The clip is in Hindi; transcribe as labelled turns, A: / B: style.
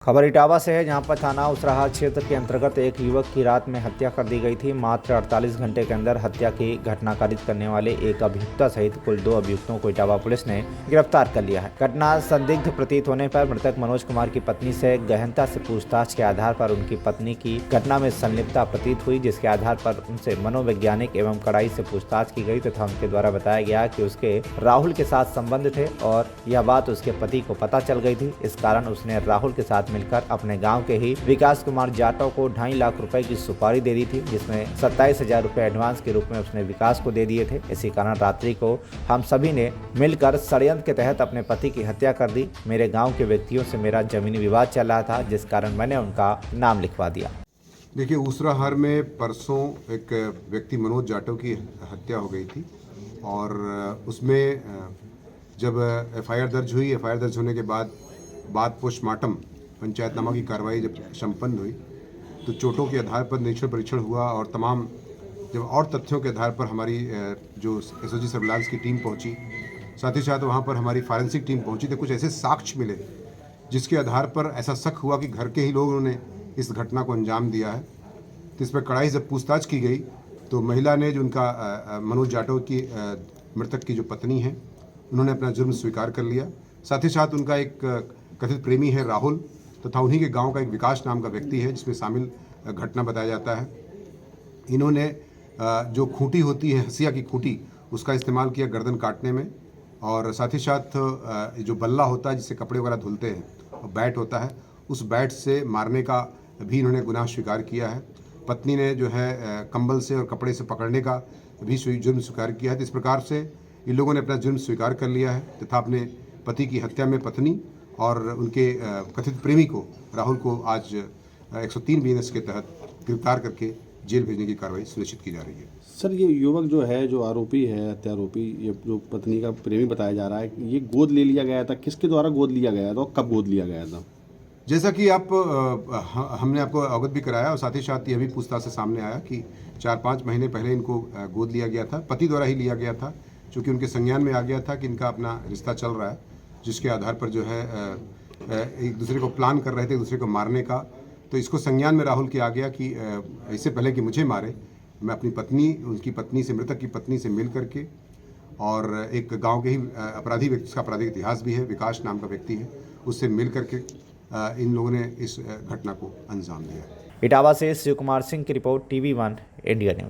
A: खबर इटावा से है, जहां पर थाना उसराहा क्षेत्र के अंतर्गत एक युवक की रात में हत्या कर दी गई थी। मात्र 48 घंटे के अंदर हत्या की घटना कारित करने वाले एक अभियुक्ता सहित कुल 2 अभियुक्तों को इटावा पुलिस ने गिरफ्तार कर लिया है। घटना संदिग्ध प्रतीत होने पर मृतक मनोज कुमार की पत्नी से गहनता से पूछताछ के आधार पर उनकी पत्नी की घटना में संलिप्तता प्रतीत हुई, जिसके आधार पर उनसे मनोवैज्ञानिक एवं कड़ाई से पूछताछ की गई तथा उनके द्वारा बताया गया कि उसके राहुल के साथ संबंध थे और यह बात उसके पति को पता चल गई थी। इस कारण उसने राहुल के साथ मिलकर अपने गांव के ही विकास कुमार जाटव को 2.5 लाख रुपए की सुपारी दे दी थी, जिसमें 27,000 रुपए एडवांस के रूप में उसने विकास को दे दिए थे। इसी कारण रात्रि को हम सभी ने मिलकर षड्यंत्र के तहत अपने पति की हत्या कर दी। मेरे गांव के व्यक्तियों से मेरा जमीनी विवाद चल रहा था, जिस कारण मैंने उनका नाम लिखवा दिया।
B: देखिए, उसराहार में परसों एक व्यक्ति मनोज जाटव की हत्या हो गई थी और उसमें जब एफआईआर दर्ज हुई, एफआईआर दर्ज होने के बाद पोस्टमार्टम पंचायतनामा की कार्रवाई जब संपन्न हुई तो चोटों के आधार पर निरीक्षण परीक्षण हुआ और तमाम जब और तथ्यों के आधार पर हमारी जो एसओजी सर्विलांस की टीम पहुंची, साथ ही साथ वहां पर हमारी फॉरेंसिक टीम पहुंची, तो कुछ ऐसे साक्ष्य मिले जिसके आधार पर ऐसा शक हुआ कि घर के ही लोगों ने इस घटना को अंजाम दिया है। तो इस पर कड़ाई से पूछताछ की गई तो महिला ने, जो उनका मनोज जाटव की मृतक की जो पत्नी है, उन्होंने अपना जुर्म स्वीकार कर लिया। साथ ही साथ उनका एक कथित प्रेमी है राहुल, तथा उन्हीं के गांव का एक विकास नाम का व्यक्ति है जिसमें शामिल घटना बताया जाता है। इन्होंने जो खूंटी होती है, हंसिया की खूंटी, उसका इस्तेमाल किया गर्दन काटने में, और साथ ही साथ जो बल्ला होता है जिससे कपड़े वगैरह धुलते हैं, और बैट होता है, उस बैट से मारने का भी इन्होंने गुनाह स्वीकार किया है। पत्नी ने जो है कंबल से और कपड़े से पकड़ने का भी जुर्म स्वीकार किया है। तो इस प्रकार से इन लोगों ने अपना जुर्म स्वीकार कर लिया है तथा अपने पति की हत्या में पत्नी और उनके कथित प्रेमी को, राहुल को, आज 103 बीएनएस के तहत गिरफ्तार करके जेल भेजने की कार्रवाई सुनिश्चित की जा रही है।
C: सर, ये युवक जो है, जो आरोपी है, हत्यारोपी, ये जो पत्नी का प्रेमी बताया जा रहा है, ये गोद ले लिया गया था, किसके द्वारा गोद लिया गया था और कब गोद लिया गया था?
B: जैसा कि हमने आपको अवगत भी कराया और साथ ही साथ यह भी पूछताछ से सामने आया कि 4-5 महीने पहले इनको गोद लिया गया था, पति द्वारा ही लिया गया था, चूँकि उनके संज्ञान में आ गया था कि इनका अपना रिश्ता चल रहा है, जिसके आधार पर जो है एक दूसरे को प्लान कर रहे थे, एक दूसरे को मारने का। तो इसको संज्ञान में राहुल के आ गया कि इससे पहले कि मुझे मारे, मैं अपनी पत्नी, उनकी पत्नी से, मृतक की पत्नी से मिल करके, और एक गांव के ही अपराधी व्यक्ति, उसका आपराधिक इतिहास भी है, विकास नाम का व्यक्ति है, उससे मिल करके इन लोगों ने इस घटना को अंजाम दिया।
A: इटावा से शिव कुमार सिंह की रिपोर्ट, TV1 इंडिया न्यूज।